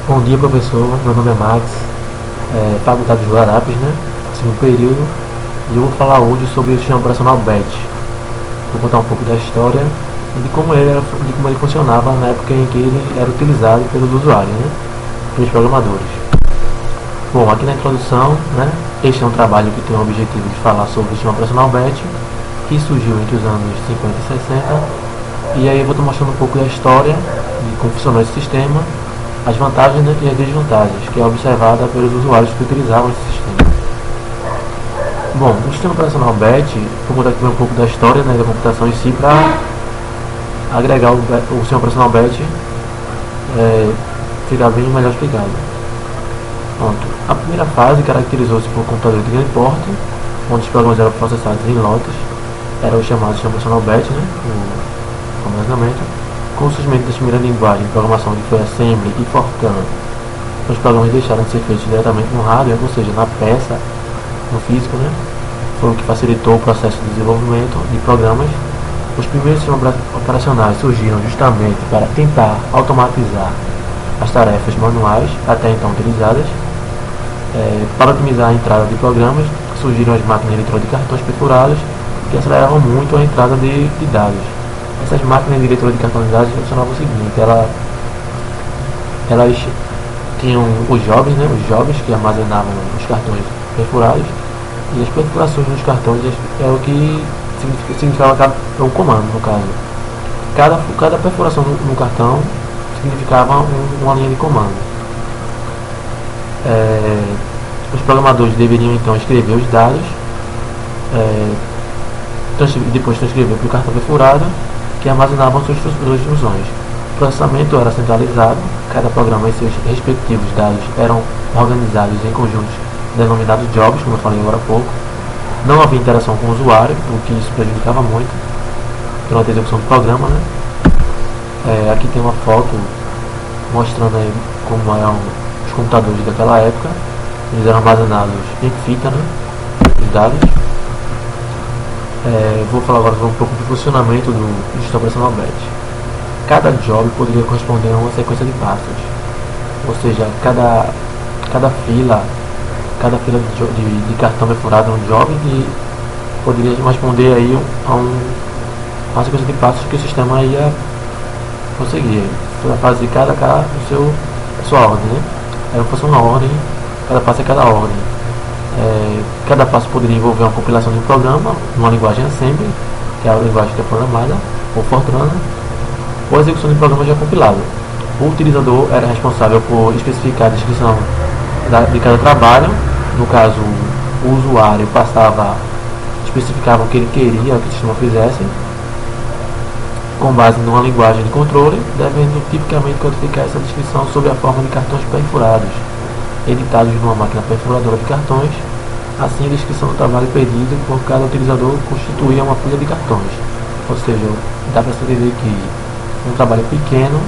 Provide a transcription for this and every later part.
Bom dia, professor. Meu nome é Max, faculdade de Guararapes, né? Segundo período. E eu vou falar hoje sobre o sistema operacional BET. Vou contar um pouco da história e de como ele funcionava na época em que ele era utilizado pelos usuários, né? Pelos programadores. Bom, aqui na introdução, né? Este é um trabalho que tem o objetivo de falar sobre o sistema operacional BET, que surgiu entre os anos 50 e 60. E aí eu vou estar mostrando um pouco da história de como funcionou esse sistema, as vantagens, né, e as desvantagens que é observada pelos usuários que utilizavam esse sistema. Bom, o sistema operacional BET, vou contar aqui um pouco da história, né, da computação em si, para agregar o sistema operacional BET ficar bem melhor explicado. Pronto. A primeira fase caracterizou-se por computadores de grande porte, onde os programas eram processados em lotes, era o chamado sistema operacional BET, né, o armazenamento. Com o surgimento da primeira linguagem de programação, que foi Assembly e Fortran, os programas deixaram de ser feitos diretamente no hardware, ou seja, na peça, no físico, né? Foi o que facilitou o processo de desenvolvimento de programas. Os primeiros sistemas operacionais surgiram justamente para tentar automatizar as tarefas manuais até então utilizadas. Para otimizar a entrada de programas, surgiram as máquinas eletrônicas de cartões perfurados, que aceleravam muito a entrada de dados. Essas máquinas de leitura de cartões de dados funcionavam o seguinte: elas tinham os jobs, né, os jobs que armazenavam os cartões perfurados, e as perfurações nos cartões é o que significava um comando, no caso. Cada perfuração no cartão significava uma linha de comando. Os programadores deveriam então escrever os dados, depois transcrever para o cartão perfurado, que armazenavam suas instruções. O processamento era centralizado, cada programa e seus respectivos dados eram organizados em conjuntos denominados jobs, como eu falei agora há pouco. Não havia interação com o usuário, o que isso prejudicava muito durante a execução do programa, né? Aqui tem uma foto mostrando aí como eram os computadores daquela época. Eles eram armazenados em fita, né? Os dados. Vou falar agora um pouco do funcionamento do sistema operacional BET. Cada job poderia corresponder a uma sequência de passos, ou seja, cada fila de cartão perfurado é um job e poderia responder aí a uma sequência de passos que o sistema ia conseguir. Para fazer cada a sua ordem, né? Era fosse uma ordem, cada passo é cada ordem. Cada passo poderia envolver uma compilação de um programa, numa linguagem Assembly, que é a linguagem que é programada, ou Fortran, ou a execução de um programa já compilado. O utilizador era responsável por especificar a descrição de cada trabalho. No caso, o usuário especificava o que ele queria que o sistema fizesse, com base numa linguagem de controle, devendo tipicamente codificar essa descrição sob a forma de cartões perfurados, editados numa máquina perfuradora de cartões. Assim, a descrição do trabalho pedido por cada utilizador constituía uma pilha de cartões. Ou seja, dá para se entender que um trabalho pequeno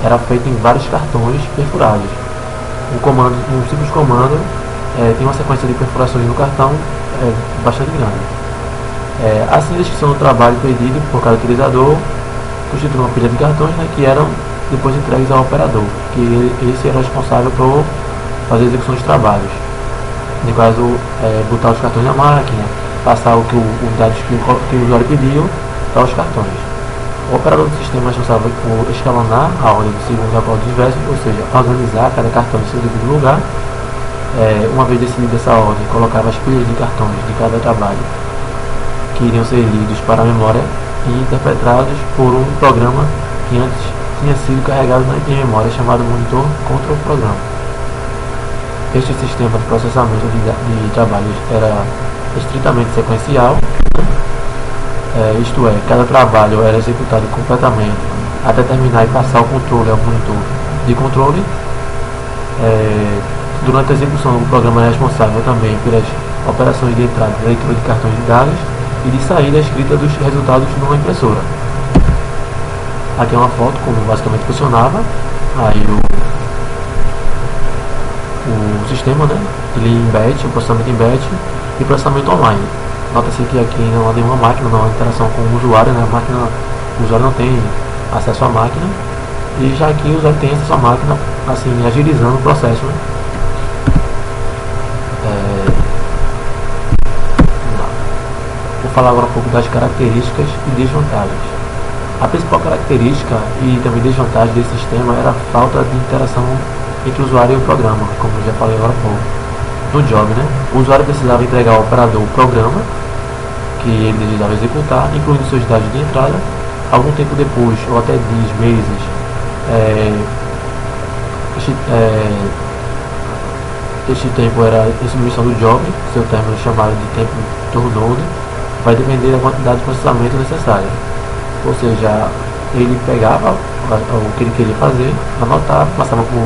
era feito em vários cartões perfurados. Um simples comando tem uma sequência de perfurações no cartão bastante grande. Assim, a descrição do trabalho pedido por cada utilizador constitui uma pilha de cartões, né, que eram depois entregues ao operador, que esse era responsável por fazer a execução dos trabalhos. No caso, botar os cartões na máquina, passar os dados que o usuário pediu para os cartões. O operador do sistema é responsável por escalonar a ordem segundo a qual diversos, ou seja, organizar cada cartão em seu devido lugar. Uma vez decidida essa ordem, colocava as pilhas de cartões de cada trabalho que iriam ser lidos para a memória e interpretados por um programa que antes tinha sido carregado em memória, chamado monitor control programa. Este sistema de processamento de trabalhos era estritamente sequencial, isto é, cada trabalho era executado completamente até terminar e passar o controle ao monitor de controle. Durante a execução, o programa é responsável também pelas operações de entrada e leitura de cartões de dados e de saída escrita dos resultados numa impressora. Aqui é uma foto como basicamente funcionava aí o sistema, né? Ele em batch, o processamento em batch e processamento online. Nota-se que aqui não há nenhuma máquina, não há interação com o usuário, né? O usuário não tem acesso à máquina, E já aqui o usuário tem essa máquina assim, agilizando o processo, né? Vamos lá. Vou falar agora um pouco das características e desvantagens. A principal característica e também desvantagem desse sistema era a falta de interação entre o usuário e o programa, como eu já falei agora há pouco. No job, né? O usuário precisava entregar ao operador o programa que ele desejava executar, incluindo seus dados de entrada. Algum tempo depois, ou até dias, meses, este tempo era a submissão do job, seu término chamado de tempo turnover, vai depender da quantidade de processamento necessária. Ou seja, ele pegava o que ele queria fazer, anotava, passava para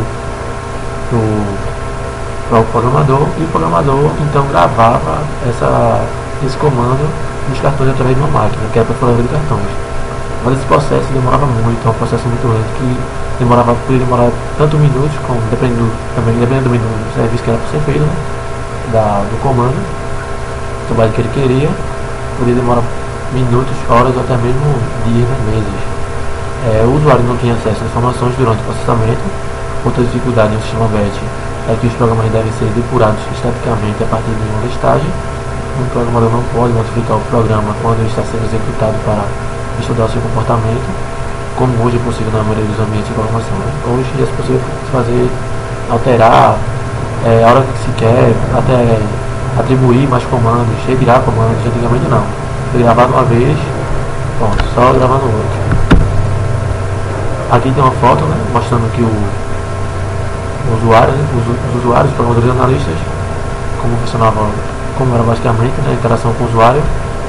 o programador, e o programador então gravava esse comando nos cartões através de uma máquina, que era a perfuradora de cartões. Mas esse processo demorava muito, é um processo muito lento que poderia demorar tanto minutos, dependendo do minuto do serviço que era para ser feito, né, do comando, do trabalho que ele queria, poderia demorar minutos, horas ou até mesmo dias, né, meses. O usuário não tinha acesso às informações durante o processamento. Outra dificuldade no sistema BET é que os programas devem ser depurados estaticamente a partir de uma listagem. Um programador não pode modificar o programa quando ele está sendo executado para estudar o seu comportamento, como hoje é possível na maioria dos ambientes de programação, né? Hoje é possível alterar a hora que se quer, até atribuir mais comandos, retirar comandos. Antigamente não. Foi gravado uma vez, bom, só gravar no outro. Aqui tem uma foto, né, mostrando que os usuários, os programadores e analistas, como funcionava, como era basicamente, né, a interação com o usuário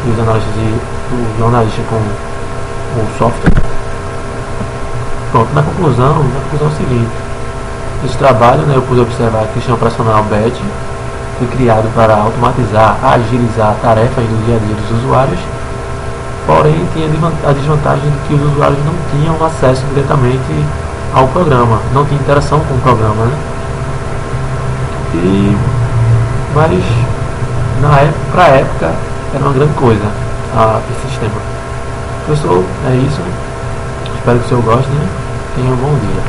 e os analistas o jornalista com o software. Pronto, na conclusão é o seguinte: esse trabalho, né, eu pude observar que o sistema operacional BET foi criado para automatizar, agilizar tarefas do dia a dia dos usuários, porém tinha a desvantagem de que os usuários não tinham acesso diretamente ao programa, não tinha interação com o programa, né? Mas para a época era uma grande coisa esse sistema. Professor, é isso. Espero que o senhor goste, né? Tenha um bom dia.